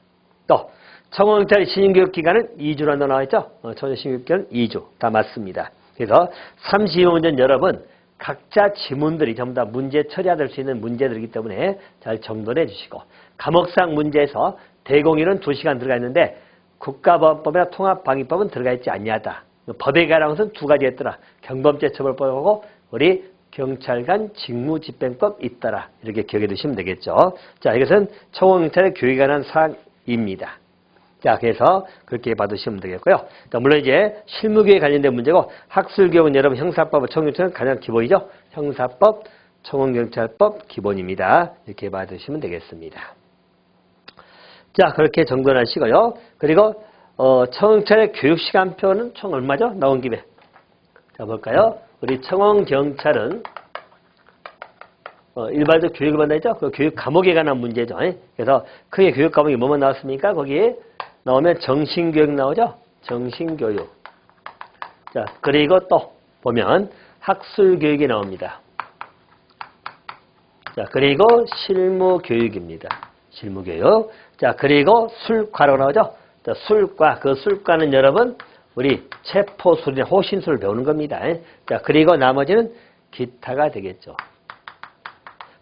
또 청원경찰 신인교육 기간은 2주라고 나와 있죠. 청원 신인교육 기간은 2주. 다 맞습니다. 그래서 32문제는 여러분 각자 지문들이 전부 다 문제 처리될 수 있는 문제들이기 때문에 잘 정돈해 주시고 과목상 문제에서 대공인은 2시간 들어가 있는데 국가보안법이나 통합방위법은 들어가 있지 아니하다. 법에 관한 것은 2가지 했더라. 경범죄 처벌법하고 우리 경찰관 직무집행법 있더라. 이렇게 기억해 두시면 되겠죠. 자, 이것은 청원경찰의 교육에 관한 사항입니다. 자, 그래서 그렇게 봐두시면 되겠고요. 자, 물론 이제 실무교육에 관련된 문제고 학술교육은 여러분 형사법, 청원경찰은 가장 기본이죠. 형사법, 청원경찰법 기본입니다. 이렇게 봐두시면 되겠습니다. 자, 그렇게 정돈하시고요. 그리고 청원경찰의 교육시간표는 총 얼마죠? 나온 김에. 자, 볼까요? 우리 청원경찰은 일반적 교육을 받나있죠? 그 교육 과목에 관한 문제죠. 그래서 크게 교육 과목이 뭐만 나왔습니까? 거기에 나오면 정신교육 나오죠? 정신교육. 자, 그리고 또 보면 학술교육이 나옵니다. 자, 그리고 실무교육입니다. 실무교육. 자, 그리고 술과라고 나오죠? 자, 술과, 그 술과는 여러분 우리 체포술이나 호신술을 배우는 겁니다. 자, 그리고 나머지는 기타가 되겠죠.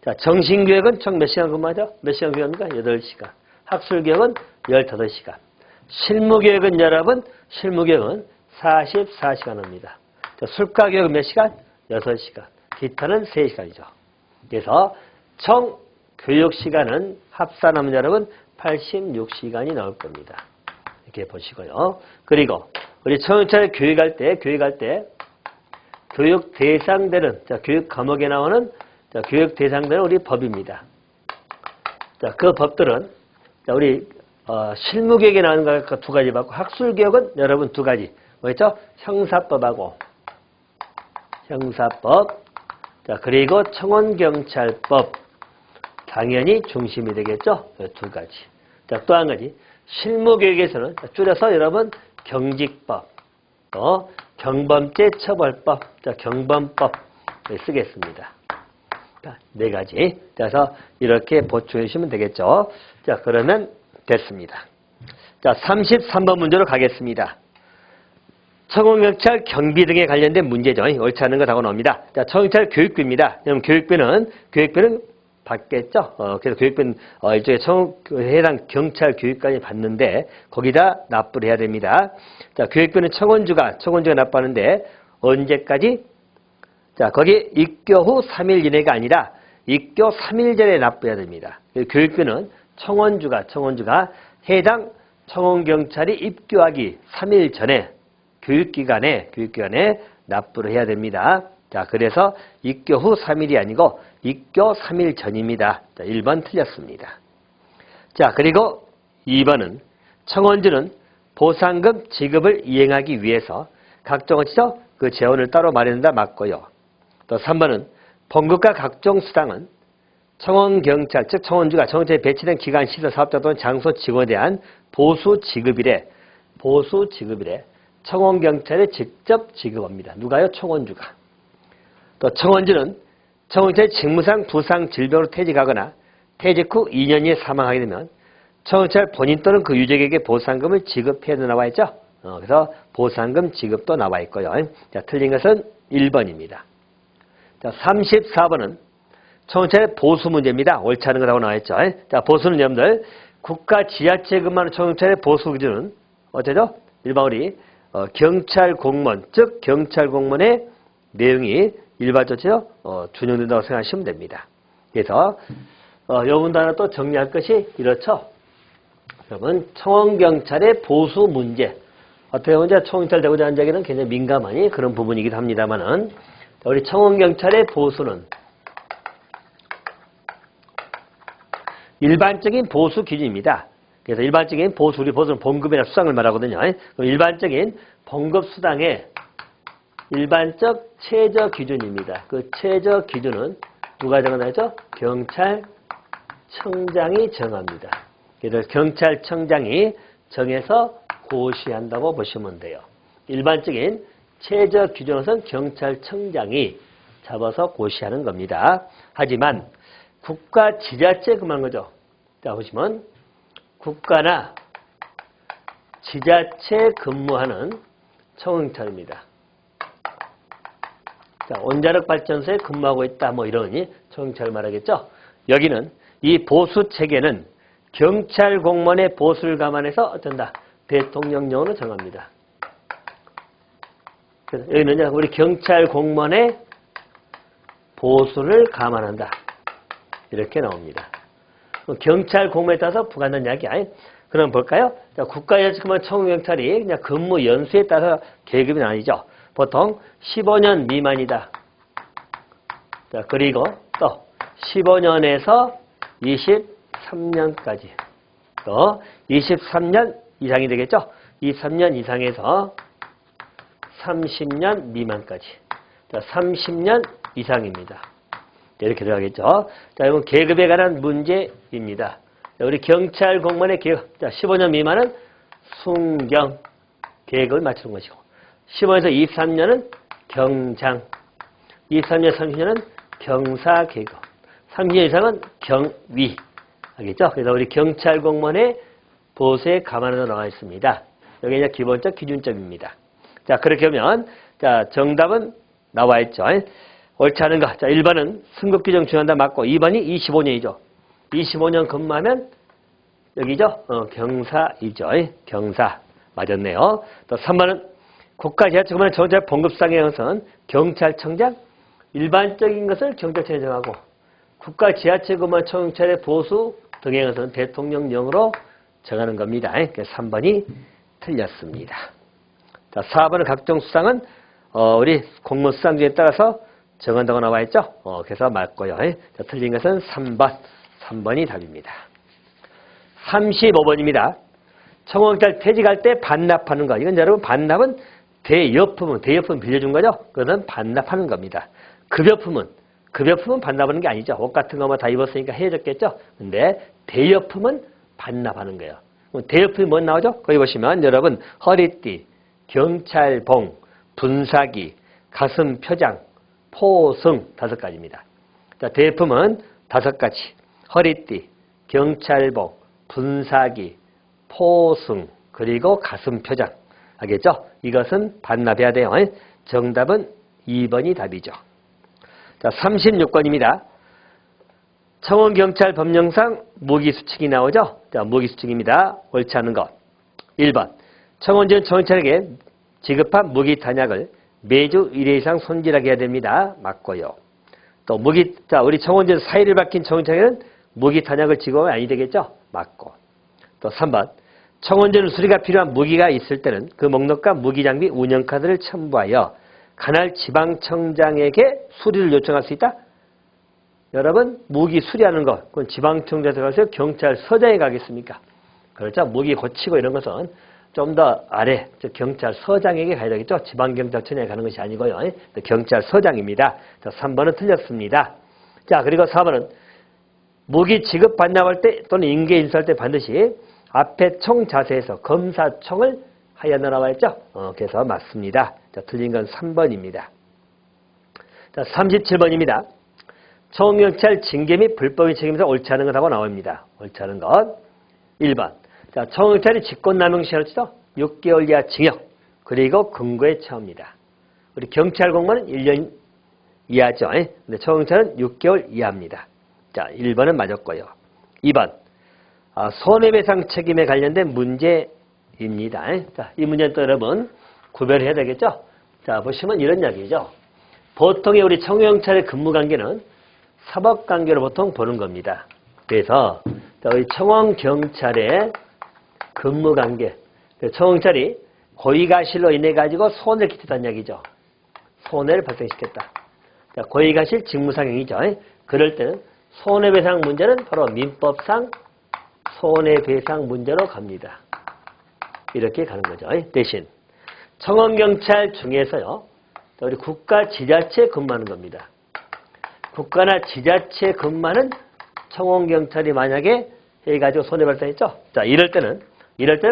자, 정신교육은 총 몇 시간 근무하죠? 몇 시간 교육합니까? 8시간. 학술교육은 15시간. 실무교육은 여러분, 실무교육은 44시간 합니다. 자, 술과교육은 몇 시간? 6시간. 기타는 3시간이죠. 그래서 총 교육시간은 합산하면 여러분 86시간이 나올 겁니다. 이렇게 보시고요. 그리고 우리 청원경찰 교육할 때 교육 대상되는, 자, 교육 과목에 나오는 자, 교육 대상되는 우리 법입니다. 자, 그 법들은 자, 우리 실무교육에 나오는 거 2가지 받고 학술교육은 여러분 2가지. 뭐였죠? 형사법하고 형사법. 자, 그리고 청원경찰법. 당연히 중심이 되겠죠? 2가지. 자, 또 한 가지. 실무교육에서는 줄여서 여러분 경직법, 또 경범죄 처벌법, 자, 경범법 쓰겠습니다. 자, 4가지. 그래서 이렇게 보충해 주시면 되겠죠. 자, 그러면 됐습니다. 자, 33번 문제로 가겠습니다. 청원경찰 경비 등에 관련된 문제죠. 옳지 않은 거 다 나옵니다. 자, 청원경찰 교육비입니다. 그럼 교육비는 받겠죠. 그래서 교육비는 일종의 해당 경찰 교육관이 받는데 거기다 납부를 해야 됩니다. 자, 교육비는 청원주가 납부하는데 언제까지? 자, 거기 입교 후 3일 이내가 아니라 입교 3일 전에 납부해야 됩니다. 교육비는 청원주가 해당 청원경찰이 입교하기 3일 전에 교육기관에 납부를 해야 됩니다. 자, 그래서 입교 후 3일이 아니고 입교 3일 전입니다. 자, 1번 틀렸습니다. 자, 그리고 2번은 청원주는 보상금 지급을 이행하기 위해서 각종 그 재원을 따로 마련한다 맞고요. 또 3번은 봉급과 각종 수당은 청원경찰, 즉 청원주가 청원주에 배치된 기관, 시설, 사업자 또는 장소 직원에 대한 보수 지급이래 청원경찰에 직접 지급합니다. 누가요? 청원주가. 또 청원주는 청원경찰 직무상 부상 질병으로 퇴직하거나 퇴직 후 2년 이에 사망하게 되면 청원경찰 본인 또는 그 유족에게 보상금을 지급해야 나와 있죠. 그래서 보상금 지급도 나와 있고요. 자, 틀린 것은 1번입니다. 자, 34번은 청원경찰의 보수 문제입니다. 옳지 않은 거라고 나와 있죠. 자, 보수는 여러분들 국가 지자체 근무하는 청경찰의 보수 기준은 어쩌죠? 일반 우리 경찰 공무원, 즉 경찰 공무원의 내용이 일반적으로 준용된다고 생각하시면 됩니다. 그래서 여러분도 하나 또 정리할 것이 이렇죠. 여러분 청원경찰의 보수 문제, 어떻게 보면 청원경찰 되고자 하는 자에게는 굉장히 민감하니 그런 부분이기도 합니다만은 우리 청원경찰의 보수는 일반적인 보수 기준입니다. 그래서 일반적인 보수, 우리 보수는 봉급이나 수당을 말하거든요. 그럼 일반적인 봉급 수당의 일반적 최저 기준입니다. 그 최저 기준은 누가 정하죠? 경찰청장이 정합니다. 그래서 경찰청장이 정해서 고시한다고 보시면 돼요. 일반적인 최저 기준은 경찰청장이 잡아서 고시하는 겁니다. 하지만 국가 지자체 그만 거죠. 자, 보시면 국가나 지자체 근무하는 청원경찰입니다. 자, 원자력 발전소에 근무하고 있다 뭐 이러니 청원경찰 말하겠죠. 여기는 이 보수 체계는 경찰 공무원의 보수를 감안해서 어쩐다. 대통령령으로 정합니다. 그래서 여기는 우리 경찰 공무원의 보수를 감안한다. 이렇게 나옵니다. 경찰 공무원에 따라서 부과한다는 이야기야. 그럼 볼까요? 자, 국가지자체 근무하는 청원경찰이 그냥 근무 연수에 따라서 계급이 나뉘죠. 보통 15년 미만이다. 자, 그리고 또 15년에서 23년까지. 또 23년 이상이 되겠죠. 23년 이상에서 30년 미만까지. 자, 30년 이상입니다. 이렇게 들어가겠죠. 자, 이건 계급에 관한 문제입니다. 자, 우리 경찰 공무원의 계급. 자, 15년 미만은 순경 계급을 맞추는 것이고, 15에서 23년은 경장, 23년, 30년은 경사 계급, 30년 이상은 경위. 알겠죠? 그래서 우리 경찰 공무원의 보수에 감안해서 나와 있습니다. 여기 이제 기본적 기준점입니다. 자, 그렇게 하면, 자, 정답은 나와 있죠. 옳지 않은 거. 자, 1번은 승급 규정 중요한다 맞고, 2번이 25년이죠. 25년 근무하면, 여기죠? 경사이죠. 경사. 맞았네요. 또 3번은 국가지자체 근무하는 청원경찰 봉급상의 것은 경찰청장, 일반적인 것을 경찰청이 정하고, 국가지자체 근무하는 청원경찰의 보수 등의 것은 대통령령으로 정하는 겁니다. 그래서 3번이 틀렸습니다. 자, 4번은 각종 수상은 우리 공무원 수상주에 따라서 정한다고 나와 있죠. 그래서 맞고요. 자, 틀린 것은 3번. 3번이 답입니다. 35번입니다. 청원경찰 퇴직할 때 반납하는 것. 이건 여러분 반납은 대여품은 빌려준 거죠. 그것은 반납하는 겁니다. 급여품은 반납하는 게 아니죠. 옷 같은 거만 다 입었으니까 헤어졌겠죠. 근데 대여품은 반납하는 거예요. 대여품이 뭐 나오죠? 거기 보시면 여러분 허리띠, 경찰봉, 분사기, 가슴 표장, 포승 5가지입니다. 자, 대여품은 5가지. 허리띠, 경찰봉, 분사기, 포승, 그리고 가슴 표장. 알겠죠? 이것은 반납해야 돼요. 정답은 2번이 답이죠. 자, 36번입니다. 청원경찰 법령상 무기수칙이 나오죠? 자, 무기수칙입니다. 옳지 않은 것. 1번. 청원전 청원경찰에게 지급한 무기 탄약을 매주 1회 이상 손질하게 해야 됩니다. 맞고요. 또 자, 우리 청원전 사의를 밝힌 청원경찰에게는 무기 탄약을 지급하면 아니 되겠죠? 맞고. 또 3번. 청원전 수리가 필요한 무기가 있을 때는 그 목록과 무기장비 운영카드를 첨부하여 관할 지방청장에게 수리를 요청할 수 있다? 여러분, 무기 수리하는 것, 그건 지방청장에서 가서 경찰서장에 가겠습니까? 그렇죠? 무기 고치고 이런 것은 좀 더 아래, 즉 경찰서장에게 가야 되겠죠? 지방경찰청장에 가는 것이 아니고요. 경찰서장입니다. 자, 3번은 틀렸습니다. 자, 그리고 4번은 무기 지급 반납할 때 또는 인계 인수할 때 반드시 앞에 총 자세에서 검사총을 하여 나와 있죠? 그래서 맞습니다. 자, 틀린 건 3번입니다. 자, 37번입니다. 청원경찰 징계 및 불법의 책임에서 옳지 않은 것하고 나옵니다. 옳지 않은 것. 1번. 자, 청원경찰이 직권남용 시효를 치죠? 6개월 이하 징역, 그리고 금고에 처합니다. 우리 경찰 공무원은 1년 이하죠. 근데 청원경찰은 6개월 이하입니다. 자, 1번은 맞았고요. 2번. 손해배상 책임에 관련된 문제입니다. 자, 이 문제는 또 여러분 구별해야 되겠죠? 자, 보시면 이런 이야기죠. 보통의 우리 청원경찰의 근무관계는 사법관계로 보통 보는 겁니다. 그래서 우리 청원경찰의 근무관계, 청원경찰이 고의가실로 인해 가지고 손해를 끼쳤다는 이야기죠. 손해를 발생시켰다. 자, 고의가실 직무상행이죠. 그럴 때는 손해배상 문제는 바로 민법상 손해배상 문제로 갑니다. 이렇게 가는 거죠. 대신 청원경찰 중에서요, 우리 국가 지자체에 근무하는 겁니다. 국가나 지자체에 근무하는 청원경찰이 만약에 해가지고 손해발생했죠. 자, 이럴 때는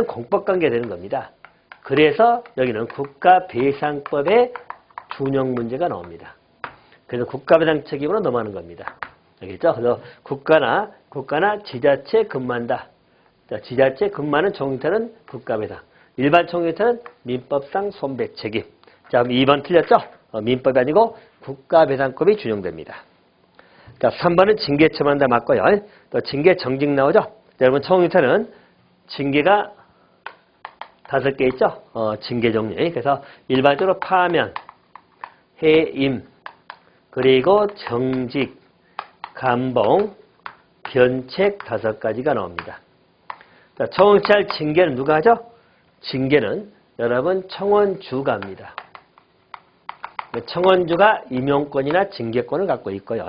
공법관계 되는 겁니다. 그래서 여기는 국가배상법의 준용 문제가 나옵니다. 그래서 국가배상 책임으로 넘어가는 겁니다. 알겠죠? 그래서 국가나 지자체에 근무한다. 자, 지자체에 근무하는 청원경찰은 국가배상. 일반 청원경찰은 민법상 손배 책임. 자, 그럼 2번 틀렸죠? 민법이 아니고 국가배상법이 준용됩니다. 자, 3번은 징계 처분한다 맞고요. 또 징계 정직 나오죠? 자, 여러분 청원경찰은 징계가 5개 있죠? 징계 종류. 그래서 일반적으로 파면, 해임, 그리고 정직, 감봉, 변책 5가지가 나옵니다. 자, 청원경찰 징계는 누가 하죠? 징계는 여러분 청원주가 합니다. 청원주가 임용권이나 징계권을 갖고 있고요.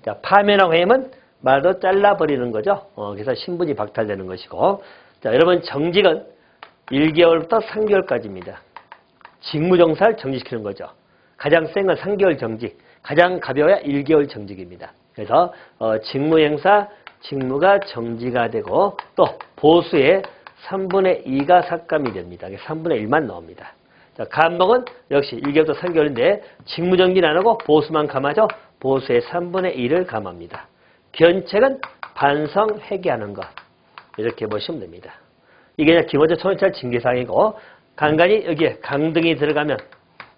자, 파면하고 해임은 말도 잘라버리는 거죠. 그래서 신분이 박탈되는 것이고, 자, 여러분 정직은 1개월부터 3개월까지입니다. 직무정사를 정지시키는 거죠. 가장 센 건 3개월 정직, 가장 가벼워야 1개월 정직입니다. 그래서 직무행사, 직무가 정지가 되고 또 보수의 3분의 2가 삭감이 됩니다. 3분의 1만 나옵니다. 자, 감봉은 역시 1개월부터 3개월인데 직무정지는 안 하고 보수만 감하죠. 보수의 3분의 1을 감합니다. 변책은 반성, 회개하는 것. 이렇게 보시면 됩니다. 이게 그냥 기본적 청원경찰 징계사항이고, 간간히 여기에 강등이 들어가면,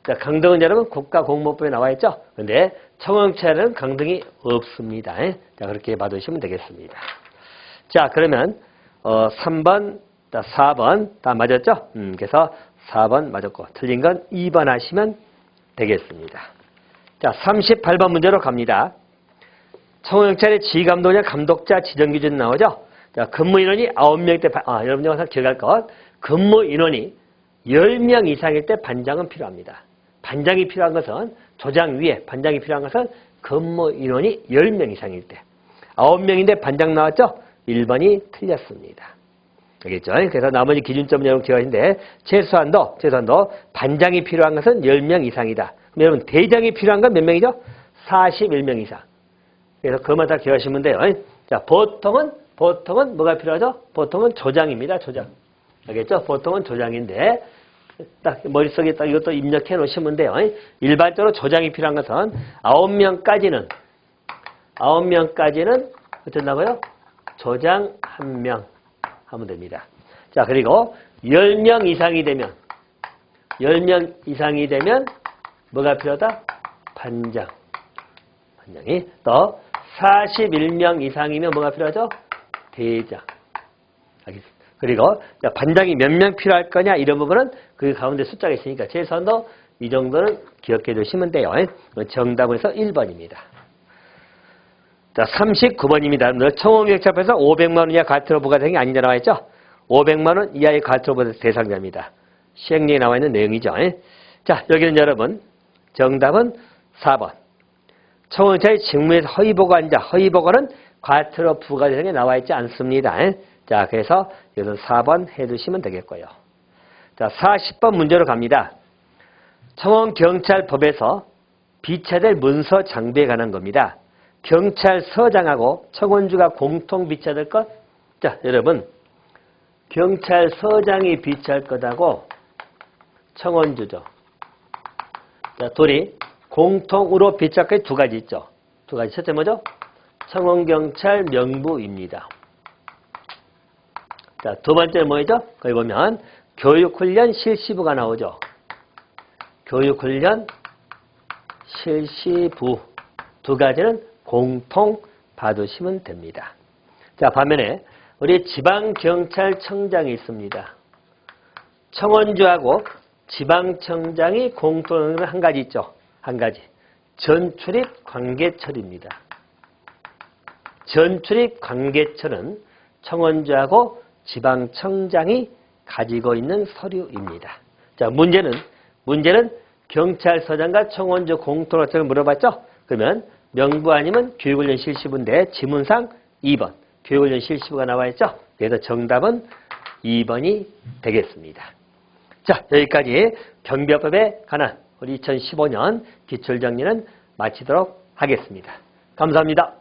자, 강등은 여러분 국가공무원법에 나와 있죠. 근데 청원경찰은 강등이 없습니다. 자, 그렇게 봐두시면 되겠습니다. 자, 그러면 3번, 4번 다 맞았죠? 그래서 4번 맞았고 틀린 건 2번 하시면 되겠습니다. 자, 38번 문제로 갑니다. 청원경찰의 지휘감독자, 감독자 지정 기준 나오죠? 자, 근무 인원이 9명 때, 여러분들 항상 기억할 것, 근무 인원이 10명 이상일 때 반장은 필요합니다. 반장이 필요한 것은 조장 위에 반장이 필요한 것은 근무 인원이 10명 이상일 때. 9명인데 반장 나왔죠? 1번이 틀렸습니다. 알겠죠? 그래서 나머지 기준점 여러분 기억하시는데 최소한도 반장이 필요한 것은 10명 이상이다. 그럼 여러분 대장이 필요한 건 몇 명이죠? 41명 이상. 그래서 그것만 다 기억하시면 돼요. 자, 보통은 뭐가 필요하죠? 보통은 조장입니다. 조장. 알겠죠? 보통은 조장인데 딱 머릿속에 딱 이것도 입력해 놓으시면 돼요. 일반적으로 조장이 필요한 것은 9명까지는 어쩐다고요? 조장 1명 하면 됩니다. 자, 그리고 10명 이상이 되면 뭐가 필요하다? 반장이. 또 41명 이상이면 뭐가 필요하죠? 대장. 알겠습니다. 그리고 반장이 몇 명 필요할 거냐 이런 부분은 그 가운데 숫자가 있으니까 최소한도 이 정도는 기억해 두시면 돼요. 정답은 1번입니다. 자, 39번입니다. 청원경찰 앞에서 500만 원 이하 과태료 부과 대상이 아니냐 나와 있죠? 500만 원 이하의 과태료 부과 대상자입니다. 시행령에 나와 있는 내용이죠. 자, 여기는 여러분 정답은 4번. 청원경찰의 직무에서 허위보고한자, 허위보고는 과태료 부과 대상에 나와 있지 않습니다. 자, 그래서 이것은 4번 해두시면 되겠고요. 자, 40번 문제로 갑니다. 청원경찰법에서 비차될 문서 장비에 관한 겁니다. 경찰서장하고 청원주가 공통 비차될 것? 자, 여러분 경찰서장이 비차할 것하고 청원주죠. 자, 둘이 공통으로 비차할 것 두 가지 있죠. 두 가지. 첫째 뭐죠? 청원경찰 명부입니다. 자, 두 번째 뭐죠? 거기 보면 교육훈련 실시부가 나오죠. 교육훈련 실시부 두 가지는 공통 봐두시면 됩니다. 자, 반면에 우리 지방경찰청장이 있습니다. 청원주하고 지방청장이 공통된 한 가지 있죠. 한 가지. 전출입 관계처리입니다. 전출입 관계처는 청원주하고 지방청장이 가지고 있는 서류입니다. 자, 문제는 경찰서장과 청원주 공통점을 물어봤죠? 그러면 명부 아니면 교육훈련 실시부인데 지문상 2번. 교육훈련 실시부가 나와 있죠? 그래서 정답은 2번이 되겠습니다. 자, 여기까지 경비법에 관한 우리 2015년 기출정리는 마치도록 하겠습니다. 감사합니다.